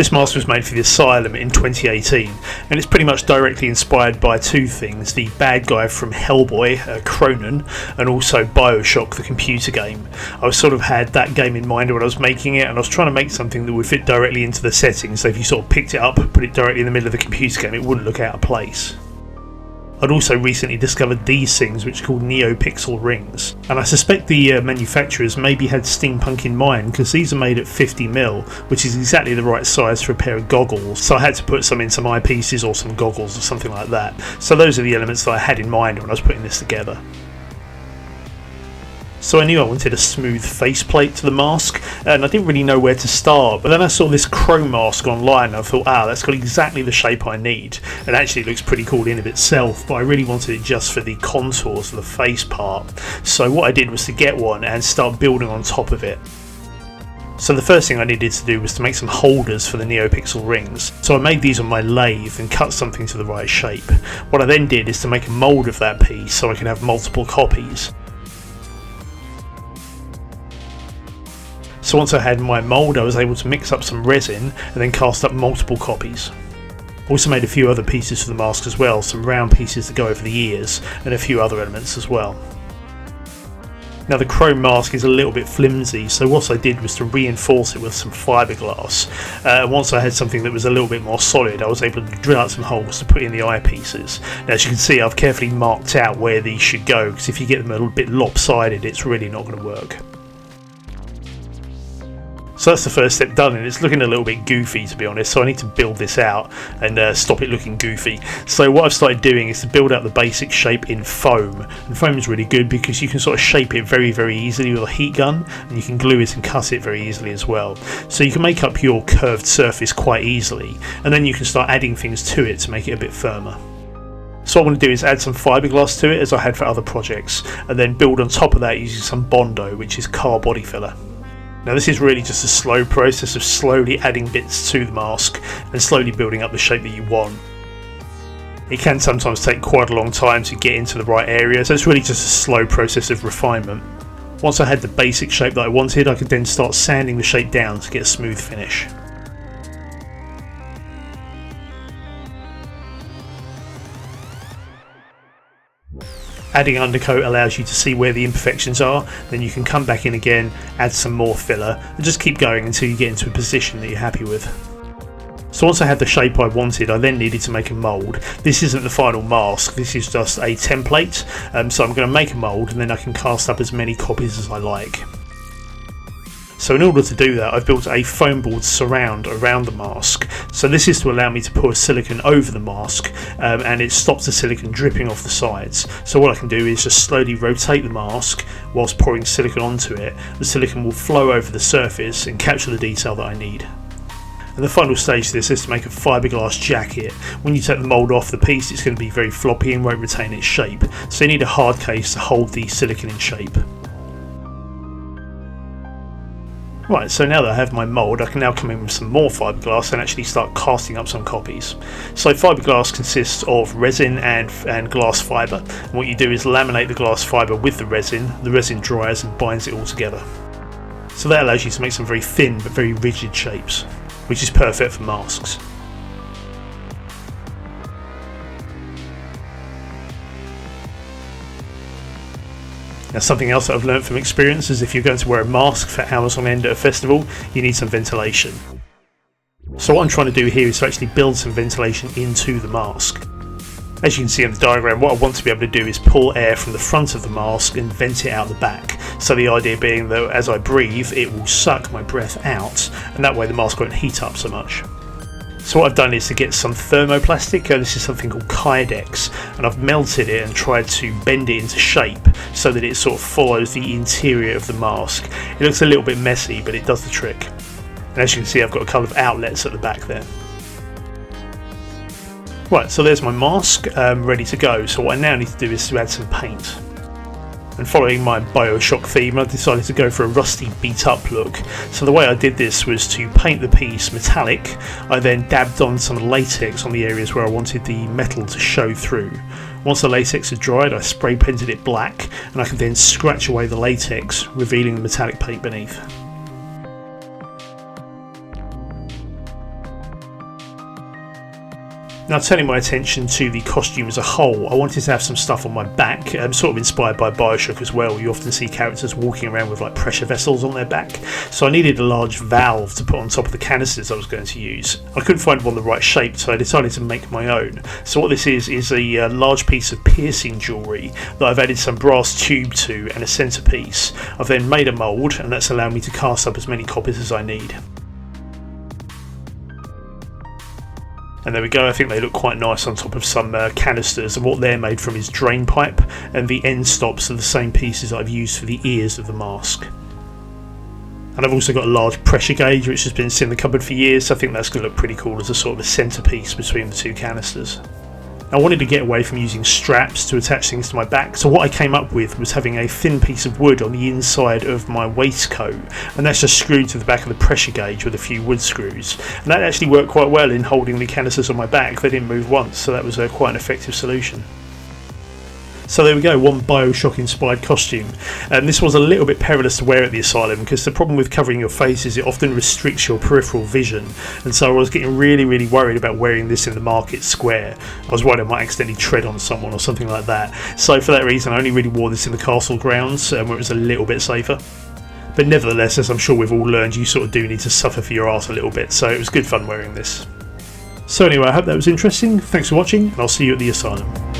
This mask was made for the Asylum in 2018, and it's pretty much directly inspired by two things: the bad guy from Hellboy, Cronin, and also Bioshock, the computer game. I sort of had that game in mind when I was making it, and I was trying to make something that would fit directly into the setting, so if you sort of picked it up, put it directly in the middle of the computer game, it wouldn't look out of place. I'd also recently discovered these things, which are called NeoPixel rings, and I suspect the manufacturers maybe had steampunk in mind, because these are made at 50mm, which is exactly the right size for a pair of goggles, so I had to put some in some eyepieces or some goggles or something like that. So those are the elements that I had in mind when I was putting this together. So I knew I wanted a smooth faceplate to the mask, and I didn't really know where to start, but then I saw this chrome mask online and I thought, that's got exactly the shape I need, and actually it looks pretty cool in of itself, but I really wanted it just for the contours of the face part. So what I did was to get one and start building on top of it. So the first thing I needed to do was to make some holders for the NeoPixel rings. So I made these on my lathe and cut something to the right shape. What I then did is to make a mould of that piece so I can have multiple copies. So once I had my mould, I was able to mix up some resin and then cast up multiple copies. Also made a few other pieces for the mask as well, some round pieces to go over the ears and a few other elements as well. Now the chrome mask is a little bit flimsy, so what I did was to reinforce it with some fiberglass. Once I had something that was a little bit more solid, I was able to drill out some holes to put in the eyepieces. Now as you can see, I've carefully marked out where these should go, because if you get them a little bit lopsided, it's really not going to work. So that's the first step done, and it's looking a little bit goofy, to be honest, so I need to build this out and stop it looking goofy. So what I've started doing is to build out the basic shape in foam, and foam is really good because you can sort of shape it very, very easily with a heat gun, and you can glue it and cut it very easily as well. So you can make up your curved surface quite easily, and then you can start adding things to it to make it a bit firmer. So what I want to do is add some fiberglass to it, as I had for other projects, and then build on top of that using some Bondo, which is car body filler. Now this is really just a slow process of slowly adding bits to the mask and slowly building up the shape that you want. It can sometimes take quite a long time to get into the right area, so it's really just a slow process of refinement. Once I had the basic shape that I wanted, I could then start sanding the shape down to get a smooth finish. Adding undercoat allows you to see where the imperfections are, then you can come back in again, add some more filler, and just keep going until you get into a position that you're happy with. So once I had the shape I wanted, I then needed to make a mould. This isn't the final mask, this is just a template, so I'm going to make a mould and then I can cast up as many copies as I like. So in order to do that, I've built a foam board surround around the mask. So this is to allow me to pour silicone over the mask, and it stops the silicone dripping off the sides. So what I can do is just slowly rotate the mask whilst pouring silicone onto it. The silicone will flow over the surface and capture the detail that I need. And the final stage to this is to make a fiberglass jacket. When you take the mould off the piece, it's going to be very floppy and won't retain its shape. So you need a hard case to hold the silicone in shape. Right, so now that I have my mould, I can now come in with some more fiberglass and actually start casting up some copies. So fiberglass consists of resin and glass fibre, and what you do is laminate the glass fibre with the resin dries and binds it all together. So that allows you to make some very thin but very rigid shapes, which is perfect for masks. Now something else that I've learned from experience is if you're going to wear a mask for hours on end at a festival, you need some ventilation. So what I'm trying to do here is to actually build some ventilation into the mask. As you can see in the diagram, what I want to be able to do is pull air from the front of the mask and vent it out the back. So the idea being that as I breathe, it will suck my breath out, and that way the mask won't heat up so much. So what I've done is to get some thermoplastic, this is something called Kydex, and I've melted it and tried to bend it into shape so that it sort of follows the interior of the mask. It looks a little bit messy, but it does the trick. And as you can see, I've got a couple of outlets at the back there. Right, so there's my mask ready to go. So what I now need to do is to add some paint. And following my Bioshock theme, I decided to go for a rusty beat up look. So the way I did this was to paint the piece metallic. I then dabbed on some latex on the areas where I wanted the metal to show through. Once the latex had dried, I spray painted it black, and I could then scratch away the latex, revealing the metallic paint beneath. Now, turning my attention to the costume as a whole, I wanted to have some stuff on my back, sort of inspired by Bioshock as well. You often see characters walking around with like pressure vessels on their back, so I needed a large valve to put on top of the canisters I was going to use. I couldn't find one the right shape, so I decided to make my own. So what this is a large piece of piercing jewellery that I've added some brass tube to and a centrepiece. I've then made a mould, and that's allowed me to cast up as many copies as I need. And there we go, I think they look quite nice on top of some canisters, and what they're made from is drain pipe, and the end stops are the same pieces I've used for the ears of the mask. And I've also got a large pressure gauge which has been sitting in the cupboard for years, so I think that's going to look pretty cool as a sort of a centrepiece between the two canisters. I wanted to get away from using straps to attach things to my back, so what I came up with was having a thin piece of wood on the inside of my waistcoat, and that's just screwed to the back of the pressure gauge with a few wood screws, and that actually worked quite well in holding the canisters on my back. They didn't move once, so that was quite an effective solution. So there we go, one Bioshock inspired costume. And this was a little bit perilous to wear at the asylum because the problem with covering your face is it often restricts your peripheral vision, and so I was getting really worried about wearing this in the market square. I was worried I might accidentally tread on someone or something like that. So for that reason I only really wore this in the castle grounds where it was a little bit safer. But nevertheless, as I'm sure we've all learned, you sort of do need to suffer for your art a little bit, so it was good fun wearing this. So anyway, I hope that was interesting. Thanks for watching, and I'll see you at the asylum.